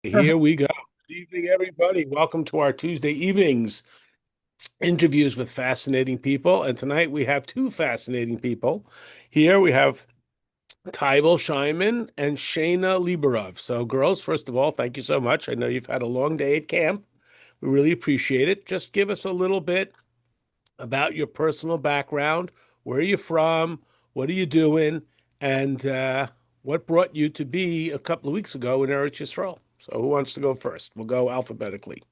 Here we go. Good evening, everybody. Welcome to our Tuesday evenings interviews with fascinating people. And tonight we have two fascinating people. Here we have Tybal Scheinman and Shayna Liberov. So, girls, first of all, thank you so much. I know you've had a long day at camp. We really appreciate it. Just give us a little bit about your personal background. Where are you from? What are you doing? And what brought you to be a couple of weeks ago in Eretz Yisrael? So who wants to go first? We'll go alphabetically.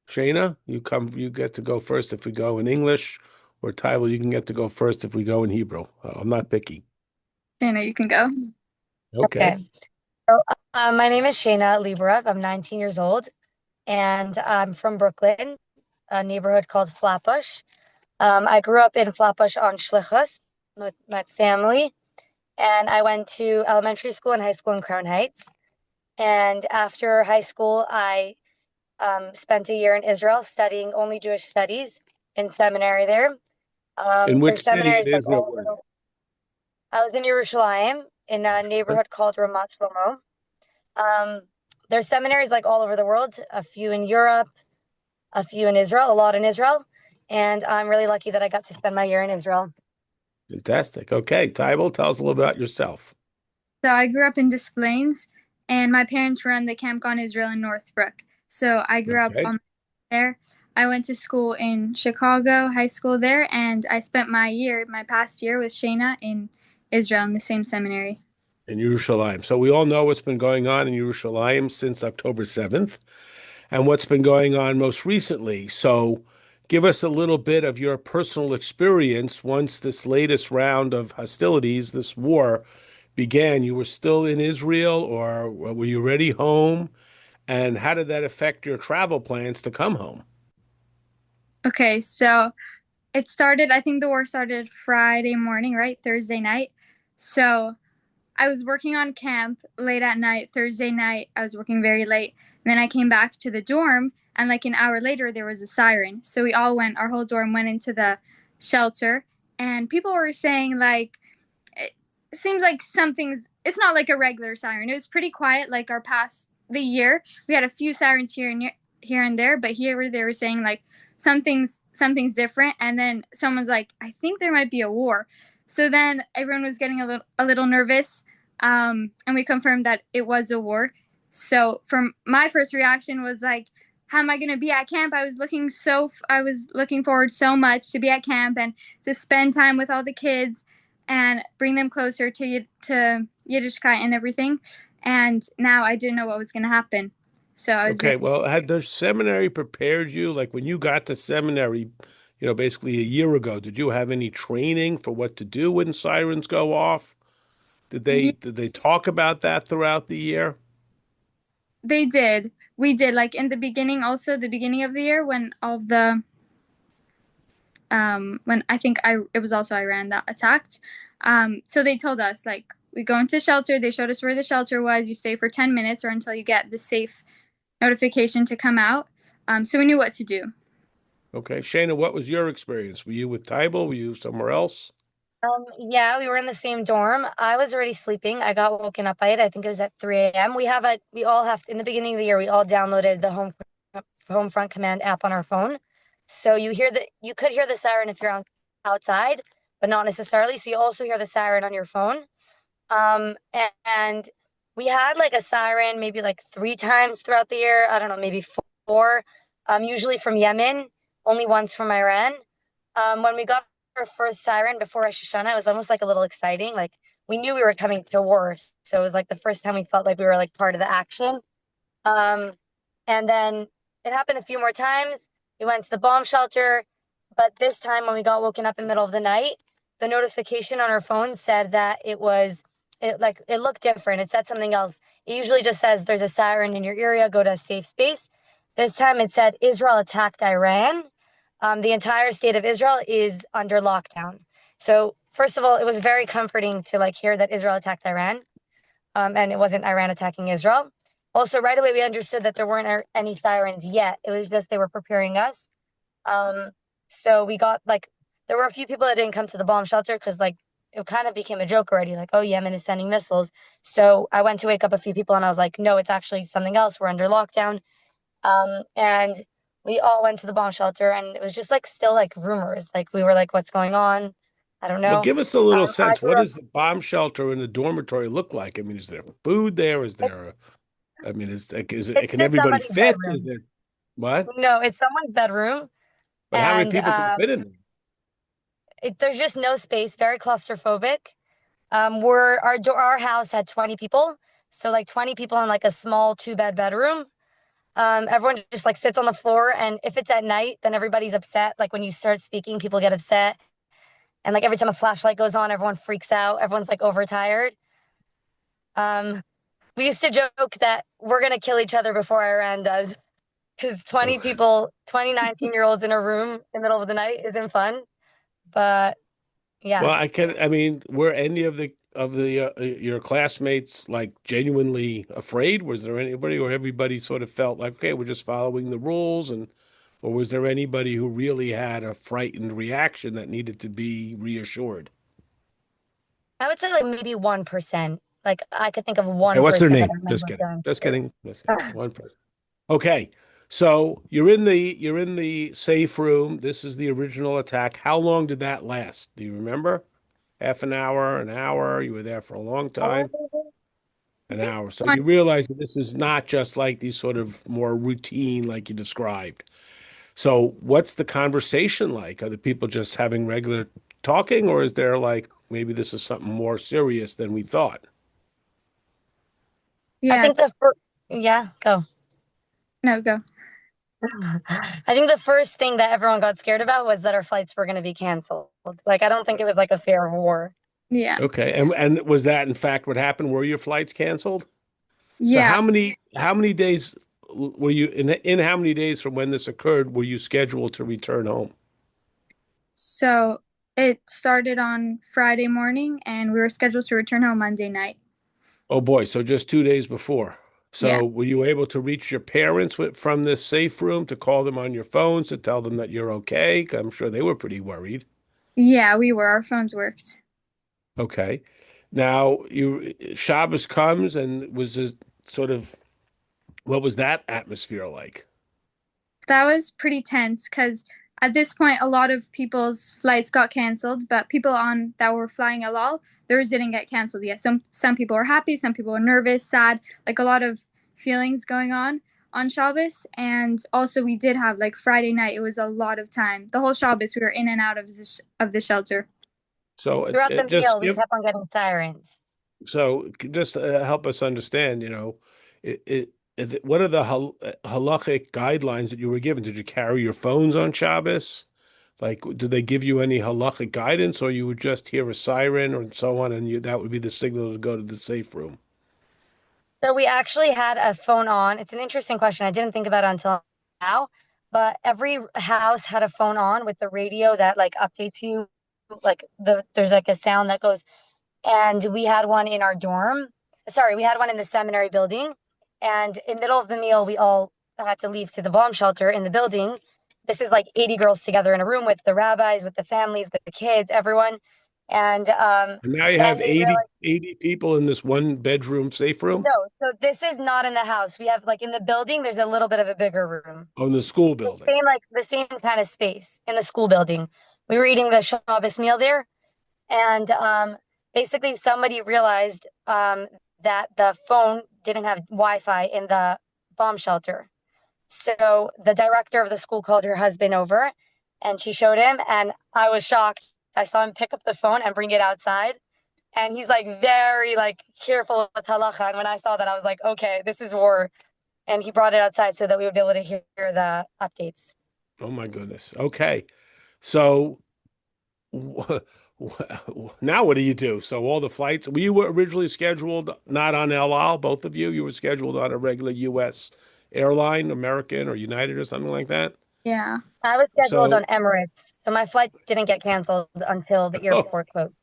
Shayna, you get to go first if we go in English, or Tyler, you can get to go first if we go in Hebrew. I'm not picky. Dana, you can go. Okay. Okay. So, my name is Shayna Lieberov. I'm 19 years old, and I'm from Brooklyn, a neighborhood called Flatbush. I grew up in Flatbush on Shlichus with my family, and I went to elementary school and high school in Crown Heights. And after high school, I spent a year in Israel studying only Jewish studies in seminary there. In which There's city in seminaries like Israel all were over you? I was in Yerushalayim in a neighborhood called Ramat Shlomo. Um, there's seminaries like all over the world, a few in Europe, a few in Israel, a lot in Israel. And I'm really lucky that I got to spend my year in Israel. Fantastic. Okay, Tybal, tell us a little about yourself. So I grew up in Des Plaines, and my parents run the Camp Gan Israel in Northbrook. So I grew up Okay. on there. I went to school in Chicago, high school there, and I spent my past year with Shayna in Israel in the same seminary. In Yerushalayim. So we all know what's been going on in Yerushalayim since October 7th and what's been going on most recently. So give us a little bit of your personal experience once this latest round of hostilities, this war began. You were still in Israel or were you already home? And how did that affect your travel plans to come home? Okay, so it started, I think the war started Friday morning, right? Thursday night. So I was working on camp late at night. Thursday night, I was working very late. And then I came back to the dorm, and like an hour later, there was a siren. So we all went, our whole dorm went into the shelter, and people were saying, like, it seems like it's not like a regular siren. It was pretty quiet, like our past the year. We had a few sirens here and there, but here they were saying, like, something's different. And then someone's like, I think there might be a war. So then everyone was getting a little nervous, and we confirmed that it was a war. So from my first reaction was like, how am I going to be at camp? I was looking forward so much to be at camp and to spend time with all the kids and bring them closer to Yiddishkeit and everything. And now I didn't know what was going to happen. So I was very Okay, well, had the seminary prepared you? Like when you got to seminary, basically a year ago, did you have any training for what to do when sirens go off? Did they yeah, did they talk about that throughout the year? they did. We did, like, in the beginning, also the beginning of the year, when all the when I think I it was also Iran that attacked. So they told us, like, we go into shelter. They showed us where the shelter was. You stay for 10 minutes or until you get the safe notification to come out. So we knew what to do. Okay, Shayna, what was your experience? Were you with Tybal? Were you somewhere else? Yeah, we were in the same dorm. I was already sleeping. I got woken up by it. I think it was at 3 a.m. We all have, in the beginning of the year, we all downloaded the home front command app on our phone. So you could hear the siren if you're outside, but not necessarily. So you also hear the siren on your phone. And we had like a siren maybe like three times throughout the year. I don't know, maybe four. Usually from Yemen, only once from Iran. When we got our first siren before Rosh Hashanah, it was almost like a little exciting. Like we knew we were coming to war, so it was like the first time we felt like we were like part of the action. Um, and then it happened a few more times. We went to the bomb shelter, but this time when we got woken up in the middle of the night, the notification on our phone said that it looked different. It said something else. It usually just says there's a siren in your area, go to a safe space. This time it said Israel attacked Iran. The entire state of Israel is under lockdown. So first of all, it was very comforting to like hear that Israel attacked Iran, and it wasn't Iran attacking Israel. Also, right away we understood that there weren't any sirens yet. It was just they were preparing us. Um, so we got like there were a few people that didn't come to the bomb shelter because like it kind of became a joke already, like, oh, Yemen is sending missiles. So I went to wake up a few people and I was like, no, it's actually something else. We're under lockdown. And we all went to the bomb shelter and it was just like still like rumors. Like we were like, what's going on? I don't Well, know. give us a little I sense. What grew up, does the bomb shelter in the dormitory look like? I mean, is there food there? Is there I mean, it's can just everybody somebody's fit? Is bedroom. there what? No, it's someone's bedroom. But how many And people can fit in there? there's just no space, very claustrophobic. Our house had 20 people. So like 20 people in like a small two-bed bedroom. Everyone just like sits on the floor, and if it's at night, then everybody's upset. Like when you start speaking, people get upset. And like every time a flashlight goes on, everyone freaks out. Everyone's like overtired. Um, we used to joke that we're gonna kill each other before Iran does, because 20 Oh. people, 20 19-year-olds in a room in the middle of the night isn't fun. But Well, yeah. I mean, were any of the your classmates like genuinely afraid? Was there anybody or everybody sort of felt like, okay, we're just following the rules and or was there anybody who really had a frightened reaction that needed to be reassured? I would say like maybe 1%. Like I could think of Okay, one what's their person that name? I Just remember kidding. feeling Just scared. kidding. Just kidding. One person. Okay. So you're in the safe room. This is the original attack. How long did that last? Do you remember? Half an hour, an hour? You were there for a long time. I An think hour. So one. you realize that this is not just like these sort of more routine, like you described. So what's the conversation like? Are the people just having regular talking, or is there like maybe this is something more serious than we thought? I Yeah, think yeah, go. no, go. I think the first thing that everyone got scared about was that our flights were going to be canceled. Like, I don't think it was like a fear of war. Yeah, Okay. And was that in fact what happened? Were your flights canceled? So yeah. how many days were you in how many days from when this occurred were you scheduled to return home? So it started on Friday morning, and we were scheduled to return home Monday night. Oh boy, so just 2 days before. Yeah, So were you able to reach your parents from this safe room to call them on your phones to tell them that you're okay? 'Cause I'm sure they were pretty worried. yeah, we were. Our phones worked. Okay. Now you Shabbos comes and was a sort of what was that atmosphere like? That was pretty tense because at this point, a lot of people's flights got canceled, but people on that were flying Alal, theirs didn't get canceled yet. Some people were happy, some people were nervous, sad, like a lot of feelings going on Shabbos. And also, we did have like Friday night. It was a lot of time. The whole Shabbos, we were in and out of the shelter. So Throughout the just meal, we give kept on getting sirens. so just help us understand, what are the halachic guidelines that you were given? Did you carry your phones on Shabbos? Like, did they give you any halachic guidance, or you would just hear a siren or so on, and that would be the signal to go to the safe room? So we actually had a phone on. It's an interesting question. I didn't think about it until now, but every house had a phone on with the radio that like updates you. Like there's like a sound that goes, and we had one in our dorm. Sorry, we had one in the seminary building. And in the middle of the meal, we all had to leave to the bomb shelter in the building. This is like 80 girls together in a room with the rabbis, with the families, the kids, everyone. And And now you then have they realized, 80 people in this one bedroom safe room no, so this is not in the house. We have like in the building, there's a little bit of a bigger room. on the school building. Same like the same kind of space in the school building. We were eating the Shabbos meal there, and basically somebody realized that the phone didn't have Wi-Fi in the bomb shelter. So the director of the school called her husband over, and she showed him, and I was shocked. I saw him pick up the phone and bring it outside, and he's like very like careful with halacha. And when I saw that, I was like, okay, this is war. And he brought it outside so that we would be able to hear the updates. Oh my goodness. Okay. So now what do you do? So all the flights, you were originally scheduled not on El Al, both of you. You were scheduled on a regular U.S. airline, American or United or something like that. Yeah. I was scheduled on So, Emirates, so my flight didn't get canceled until the oh, airport closed.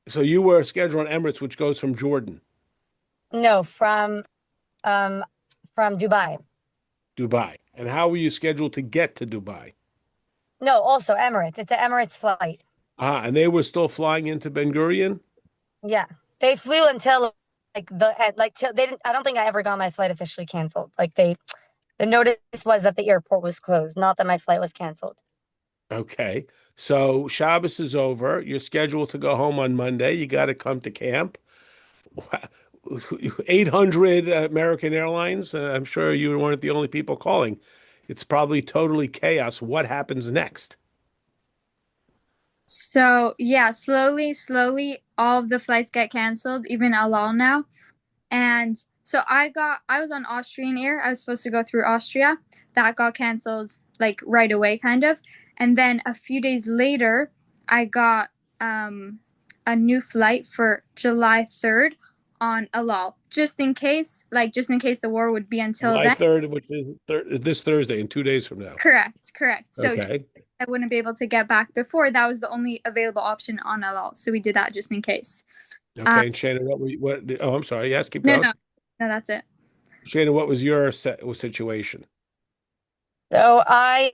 so you were scheduled on Emirates, which goes from Jordan, No, um from Dubai. Dubai. And how were you scheduled to get to Dubai? No, also Emirates. It's an Emirates flight. And they were still flying into Ben Gurion? Yeah, they flew until like like till they didn't. I don't think I ever got my flight officially canceled. Like the notice was that the airport was closed, not that my flight was canceled. Okay. So Shabbos is over. You're scheduled to go home on Monday. You got to come to camp. 800 American Airlines. I'm sure you weren't the only people calling. It's probably totally chaos. What happens next? So yeah, slowly, all of the flights get canceled, even Alal now. And so I was on Austrian Air. I was supposed to go through Austria. That got canceled like right away, kind of. And then a few days later, I got a new flight for July 3rd on Alal, just in case the war would be until July then. 3rd, which is this Thursday, in 2 days from now. Correct. So Okay. I wouldn't be able to get back before. That was the only available option on Alal. So we did that just in case. Uh, Okay. And Shannon, oh, I'm sorry. Yes, keep no, going. no, no, that's it. Shannon, what was your situation? So I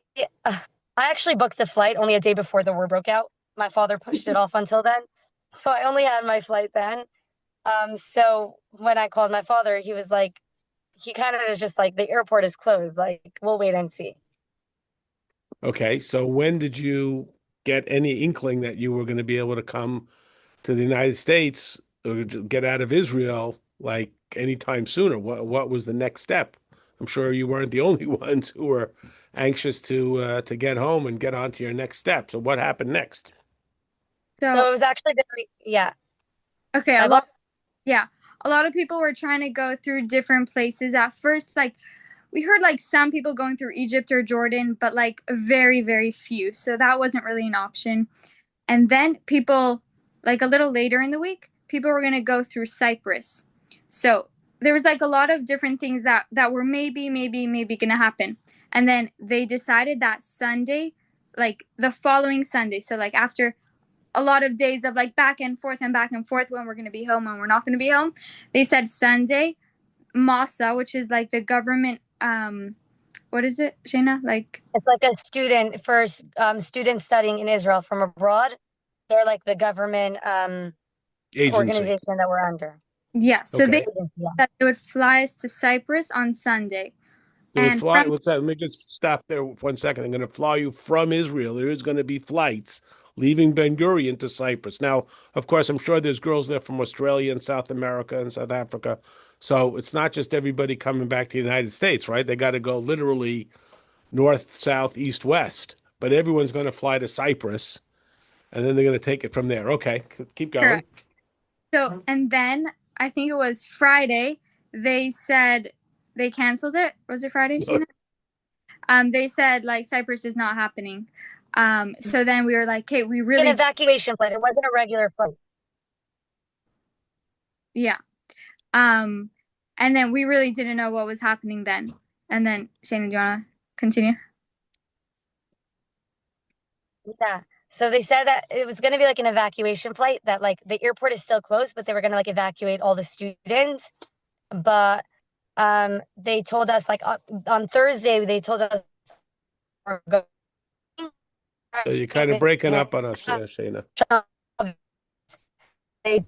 actually booked the flight only a day before the war broke out. My father pushed it off until then, so I only had my flight then. So when I called my father, he was like, he kind of was just like, the airport is closed. Like, we'll wait and see. Okay. So when did you get any inkling that you were going to be able to come to the United States or to get out of Israel like anytime sooner? What was the next step? I'm sure you weren't the only ones who were anxious to get home and get on to your next step. So what happened next? So So it was actually very, yeah. okay, I got yeah, a lot of people were trying to go through different places at first. Like we heard like some people going through Egypt or Jordan, but like very few. So that wasn't really an option. And then people, like a little later in the week, people were going to go through Cyprus. So there was like a lot of different things that were maybe going to happen. And then they decided that Sunday, like the following Sunday, so like after a lot of days of like back and forth when we're going to be home and we're not going to be home, they said Sunday, Masa, which is like the government, what is it, Shayna? Like, it's like a student for students studying in Israel from abroad. They're like the government Agency. organization that we're under. yeah. So they Okay. Agency, yeah. that they would fly us to Cyprus on Sunday. They would And fly. from What's that? Let me just stop there for 1 second. I'm going to fly you from Israel. There is going to be flights leaving Ben Gurion to Cyprus. Now, of course, I'm sure there's girls there from Australia and South America and South Africa. So it's not just everybody coming back to the United States, right? They got to go literally north, south, east, west. But everyone's going to fly to Cyprus, and then they're going to take it from there. Okay, keep going. correct. So and then I think it was Friday, they said they canceled it. Was it Friday, Sheena? They said like Cyprus is not happening. So then we were like, okay, we An really, evacuation flight. It wasn't a regular flight. yeah. Um, and then we really didn't know what was happening then. And then Shayna, do you wanna continue? Yeah. So they said that it was going to be like an evacuation flight, that like the airport is still closed, but they were going to like evacuate all the students. But they told us like on Thursday they told us we're going. You're kind of breaking up on us, Shayna. They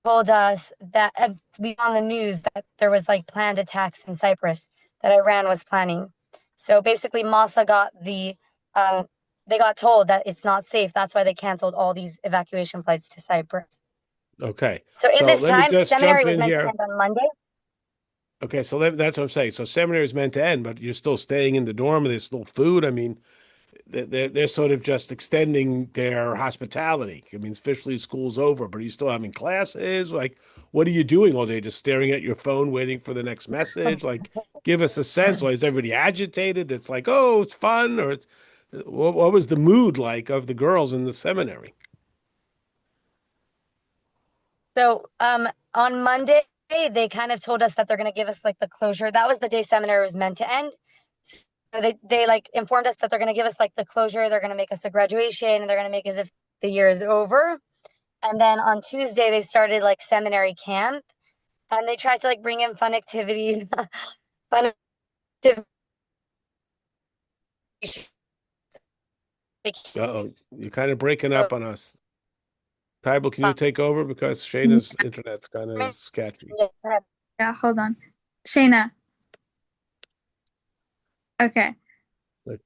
told us that we on the news that there was like planned attacks in Cyprus that Iran was planning. So basically, Massa got they got told that it's not safe. That's why they canceled all these evacuation flights to Cyprus. Okay, So in so this let me time, just seminary jump was in meant to here. end on Monday. Okay, so that's what I'm saying. So seminary is meant to end, but you're still staying in the dorm, and there's still food. I mean, they're sort of just extending their hospitality. I mean, officially school's over, but are you still having classes? Like, what are you doing all day? Just staring at your phone, waiting for the next message? Like, give us a sense. Why is everybody agitated? It's like, oh, it's fun, or it's what was the mood like of the girls in the seminary? So on Monday, they kind of told us that they're going to give us like the closure. That was the day seminary was meant to end. So they like informed us that they're going to give us like the closure. They're going to make us a graduation, and they're going to make as if the year is over. And then on Tuesday, they started like seminary camp, and they tried to like bring in fun activities, fun activities Uh-oh, you're kind of breaking So, up on us. Tybal, can you um, take over because Shayna's internet's kind of sketchy. Yeah, hold on. Shayna. Okay. Like,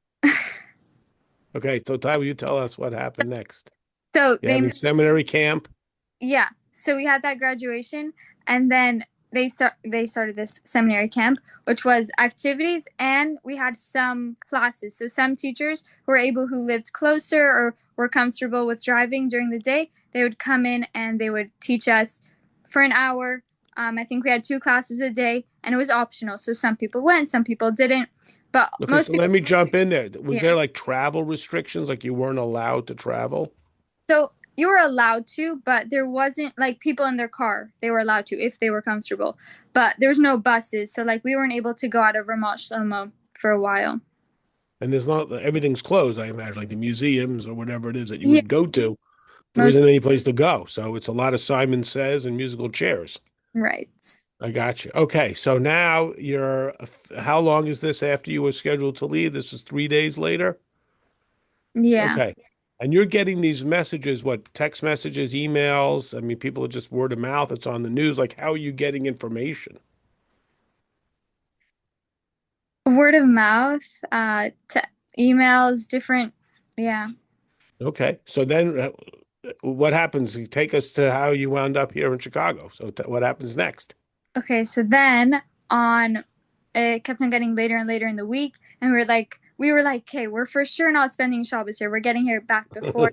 okay, so Tybal, you tell us what happened next. So You're having seminary camp. yeah. So we had that graduation, and then they started this seminary camp, which was activities, and we had some classes. So some teachers who lived closer or were comfortable with driving during the day, they would come in and they would teach us for an hour. I think we had 2 classes a day, and it was optional. So some people went, some people didn't, but Okay, most so people, let me jump in there. Was yeah. there like travel restrictions, like you weren't allowed to travel? So you were allowed to, but there wasn't like people in their car. They were allowed to if they were comfortable, but there's no buses. So like we weren't able to go out of Ramat Shlomo for a while. And there's not everything's closed, I imagine, like the museums or whatever it is that you Yeah, would go to. There most isn't any place to go. So it's a lot of Simon Says and musical chairs. right. I got you. Okay, so now how long is this after you were scheduled to leave? This is 3 days later? Yeah. Okay. And you're getting these messages, what, text messages, emails? I mean, people are just word of mouth. It's on the news. Like, how are you getting information? Word of mouth, emails, different. Yeah. Okay. So then what happens? You take us to how you wound up here in Chicago. So what happens next? Okay. So then on, it kept on getting later and later in the week, and we were like, okay, we're for sure not spending Shabbos here. We're getting here back before.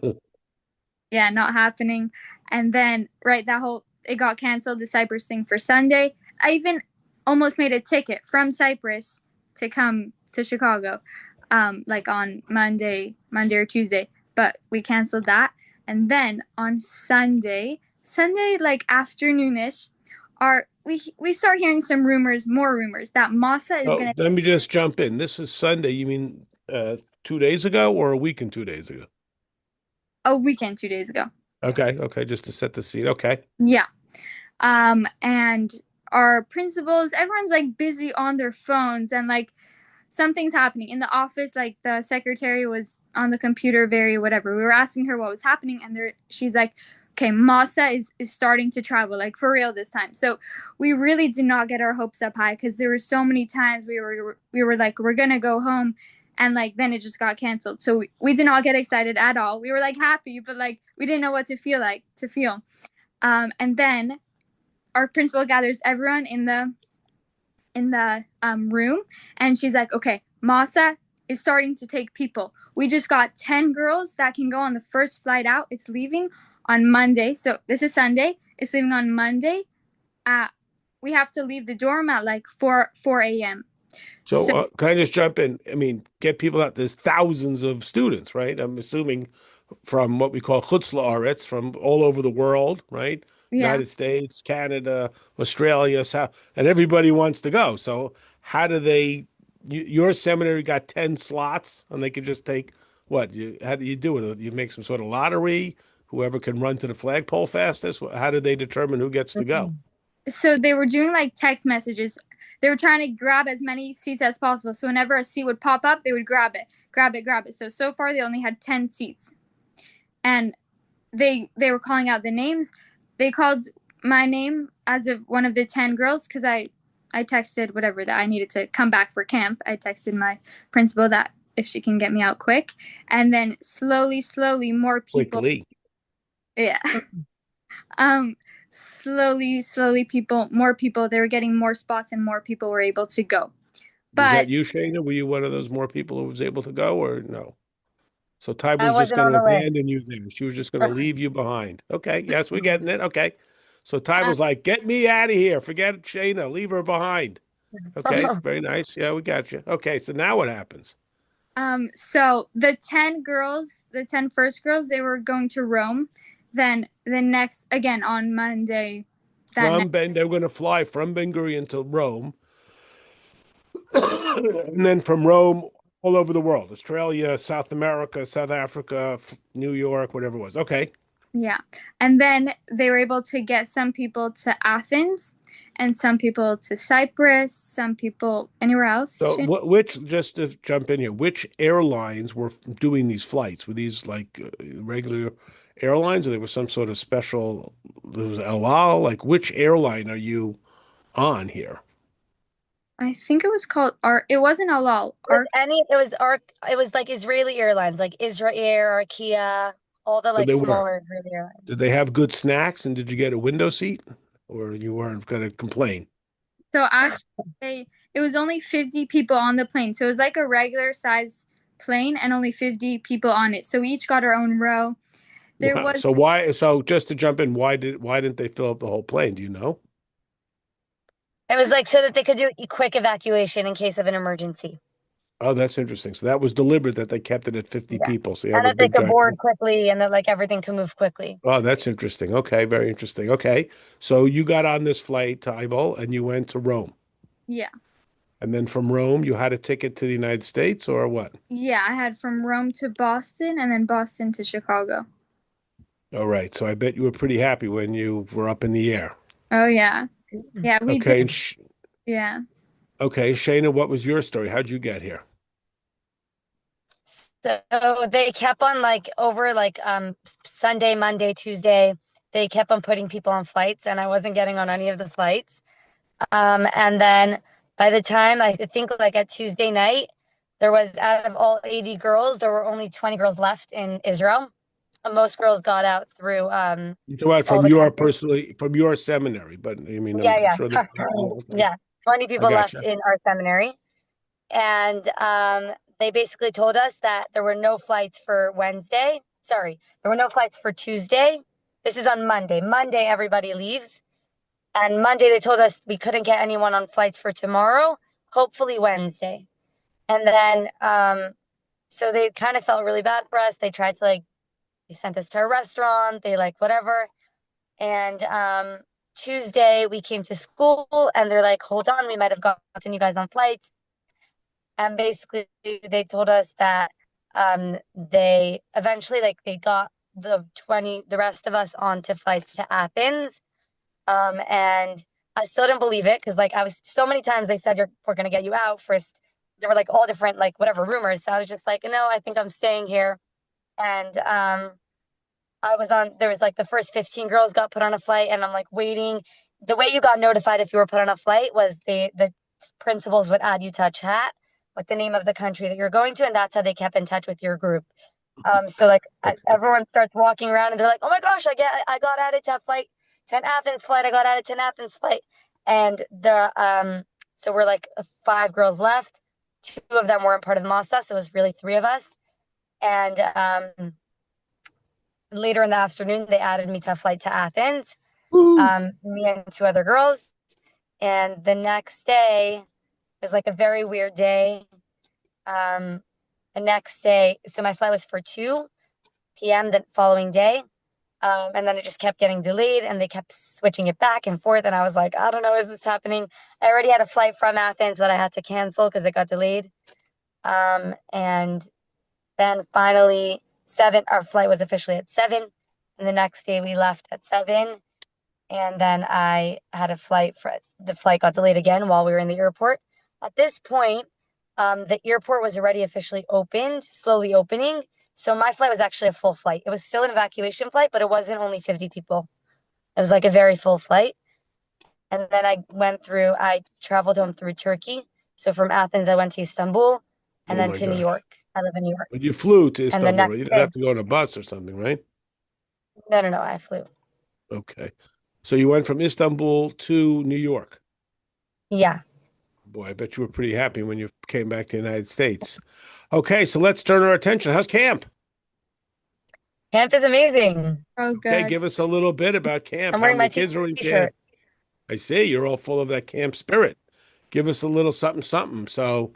Yeah, not happening. And then right, that whole it got canceled, the Cyprus thing for Sunday. I even almost made a ticket from Cyprus to come to Chicago, like on Monday or Tuesday, but we canceled that. And then on Sunday like afternoonish, we start hearing some rumors, more rumors that Masa is Oh, gonna let me just jump in. This is Sunday. You mean 2 days ago or a week and 2 days ago? a weekend 2 days ago. Okay, okay, just to set the scene. Okay. Yeah. And our principals, everyone's like busy on their phones, and like something's happening in the office. Like the secretary was on the computer, very whatever. We were asking her what was happening, and she's like, okay, Masa is starting to travel, like for real this time. So we really did not get our hopes up high, because there were so many times we were like, we're gonna go home, and like then it just got canceled. So we did not get excited at all. We were like happy, but like we didn't know what to feel. And then our principal gathers everyone in the room, and she's like, okay, Masa is starting to take people. We just got 10 girls that can go on the first flight out. It's leaving on Monday. So this is Sunday. It's leaving on Monday. At We have to leave the dorm at like 4 a.m. So So can I just jump in? I mean, get people out. There's thousands of students, right? I'm assuming from what we call chutz la'aretz, from all over the world, right? yeah. United States, Canada, Australia, South, and everybody wants to go. So how do your seminary got 10 slots and they can just take what? How do you do it? You make some sort of lottery, whoever can run to the flagpole fastest? How do they determine who gets to go? So they were doing like text messages. They were trying to grab as many seats as possible. So whenever a seat would pop up, they would grab it, grab it, grab it. So far they only had 10 seats. And they were calling out the names. They called my name as of one of the 10 girls, because I texted whatever that I needed to come back for camp. I texted my principal that if she can get me out quick. And then slowly more people. Quickly. Yeah. um slowly more people, they were getting more spots, and more people were able to go. Was But that you, Shayna? Were you one of those more people who was able to go or no? So Ty I was just wasn't going on to the list. abandon you there. She was just going to leave you behind. Okay. Yes, we're getting it. Okay. So Ty um, was like, get me out of here. Forget Shayna. Leave her behind. Okay. Very nice. Yeah, we got you. Okay. So now what happens? so the 10 girls, the 10 first girls, they were going to Rome. Then the next, again on Monday, that next. They were going to fly from Ben Gurion to Rome, and then from Rome all over the world, Australia, South America, South Africa, New York, whatever it was. Okay. Yeah. And then they were able to get some people to Athens and some people to Cyprus, some people anywhere else. So, which, just to jump in here, which airlines were doing these flights? Were these like regular airlines, or there was some sort of special? There was El Al. Like, which airline are you on here? I think it was called Arc. It wasn't Alal. Arc. It was like Israeli airlines, like Israel Air, Arkia, all the So like they were. smaller Israeli airlines. Did they have good snacks, and did you get a window seat, or you weren't going to complain? So actually, it was only 50 people on the plane. So it was like a regular size plane and only 50 people on it. So we each got our own row. There Wow. was So why? So just to jump in, why didn't they fill up the whole plane? Do you know? It was like so that they could do a quick evacuation in case of an emergency. Oh, that's interesting. So that was deliberate that they kept it at 50 Yeah. people. So you have And a that they big could giant. board quickly and that like everything could move quickly. Oh, that's interesting. Okay, very interesting. Okay. So you got on this flight to Ivo and you went to Rome. yeah. And then from Rome, you had a ticket to the United States or what? Yeah, I had from Rome to Boston and then Boston to Chicago. All right. So I bet you were pretty happy when you were up in the air. Oh yeah. Yeah, we did. Okay. And Yeah. okay, Shayna, what was your story? How'd you get here? So they kept on like over like Sunday, Monday, Tuesday, they kept on putting people on flights and I wasn't getting on any of the flights. And then by the time I think like at Tuesday night, there was out of all 80 girls, there were only 20 girls left in Israel. And most girls got out through You talk about all from the your countries. personally from your seminary, but I mean, I'm Yeah, sure yeah. that okay. Yeah. 20 I people left gotcha. in our seminary. And they basically told us that there were no flights for Wednesday. Sorry, there were no flights for Tuesday. This is on Monday. Monday, everybody leaves. And Monday, they told us we couldn't get anyone on flights for tomorrow, hopefully Wednesday. And then, so they kind of felt really bad for us. They tried to like, they sent us to a restaurant, they like, whatever. And Tuesday, we came to school and they're like, hold on, we might have gotten you guys on flights. And basically they told us that they eventually like they got the rest of us onto flights to Athens. And I still didn't believe it because like I was so many times they said we're gonna get you out first. There were like all different like whatever rumors. So I was just like, no, I think I'm staying here. And I was on there was like the first 15 girls got put on a flight and I'm like waiting. The way you got notified if you were put on a flight was the principals would add you to a chat with the name of the country that you're going to, and that's how they kept in touch with your group. So like Okay. everyone starts walking around and they're like, "Oh my gosh, I got added to a flight, to an Athens flight. I got added to an Athens flight." And so we're like five girls left. Two of them weren't part of the Masa, so it was really three of us. And later in the afternoon, they added me to a flight to Athens, Woo. me and two other girls. And the next day was like a very weird day. Um, the next day, so my flight was for 2 p.m. the following day. And then it just kept getting delayed and they kept switching it back and forth. And I was like, I don't know, is this happening? I already had a flight from Athens that I had to cancel because it got delayed. And then finally, our flight was officially at 7. And the next day we left at 7. And then I had a flight for the flight got delayed again while we were in the airport. At this point, the airport was already officially opened, slowly opening. So my flight was actually a full flight. It was still an evacuation flight, but it wasn't only 50 people. It was like a very full flight. And then I traveled home through Turkey. So from Athens, I went to Istanbul and Oh then my to New gosh. York. I live in New York. But you flew to And the Istanbul, next right? You didn't day, have to go on a bus or something, right? no, no, no, I flew. Okay. So you went from Istanbul to New York. Yeah. Boy, I bet you were pretty happy when you came back to the United States. Okay, so let's turn our attention. How's camp? Camp is amazing. Oh Okay, good. give us a little bit about camp. I'm How wearing my many kids are in camp? t-shirt. I see you're all full of that camp spirit. Give us a little something, something. So,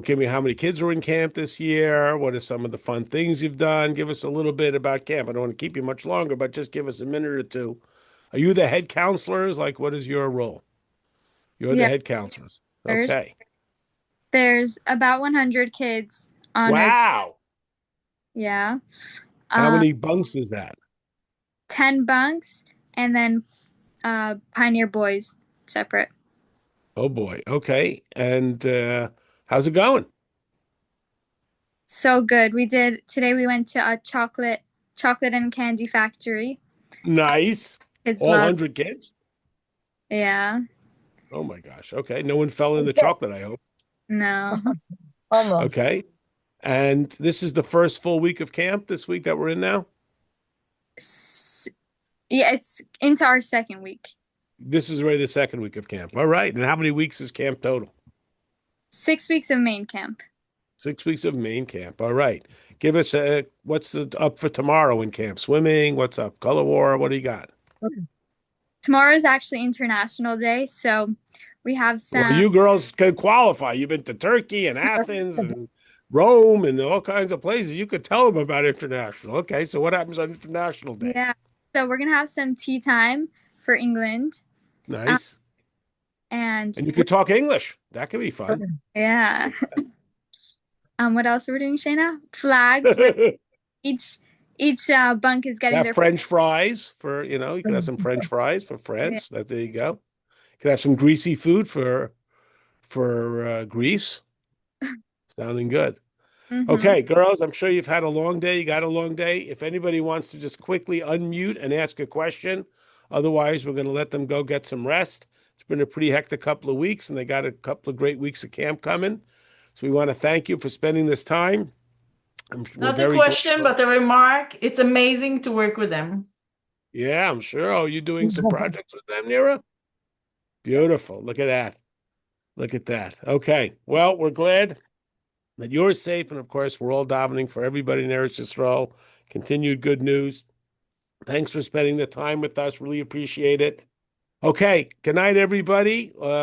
give me how many kids are in camp this year. What are some of the fun things you've done? Give us a little bit about camp. I don't want to keep you much longer, but just give us a minute or two. Are you the head counselors? Like, what is your role? You're the Yeah, head counselors. there's Okay. there's about 100 kids on a Wow. yeah. How Um many bunks is that? 10 bunks, and then Pioneer Boys separate. Oh boy. Okay. And how's it going? So good. We went to a chocolate and candy factory. Nice. Kids All love. 100 kids? Yeah. Oh my gosh. Okay. No one fell in the chocolate, I hope. No. Almost. Okay. And this is the first full week of camp this week that we're in now? S- Yeah, it's into our second week. This is already the second week of camp. All right. And how many weeks is camp total? 6 weeks of main camp. 6 weeks of main camp. All right. Give us what's up for tomorrow in camp? Swimming? What's up? Color war? What do you got? Tomorrow is actually International Day, so we have Well, some. you girls can qualify. You've been to Turkey and Athens and Rome and all kinds of places. You could tell them about international. Okay, so what happens on International Day? Yeah. So we're gonna have some tea time for England. Um, Nice. and And you could talk English. That could be fun. yeah. What else are we doing, Shayna? Flags. Each bunk is getting Have their. French fries for, you could have some French fries for Yeah. France. There you go. You could have some greasy food for Greece. Sounding good. Mm-hmm. Okay, girls, I'm sure you've had a long day. You got a long day. If anybody wants to just quickly unmute and ask a question, otherwise, we're going to let them go get some rest. It's been a pretty hectic couple of weeks, and they got a couple of great weeks of camp coming. So we want to thank you for spending this time. We're Not a very glad. question, but a remark. It's amazing to work with them. Yeah, I'm sure. Oh, you doing some projects with them, Nira? Beautiful. Look at that. Look at that. Okay. Well, we're glad that you're safe. And of course, we're all davening for everybody in Eretz Yisrael. Continued good news. Thanks for spending the time with us. Really appreciate it. Okay. Good night, everybody.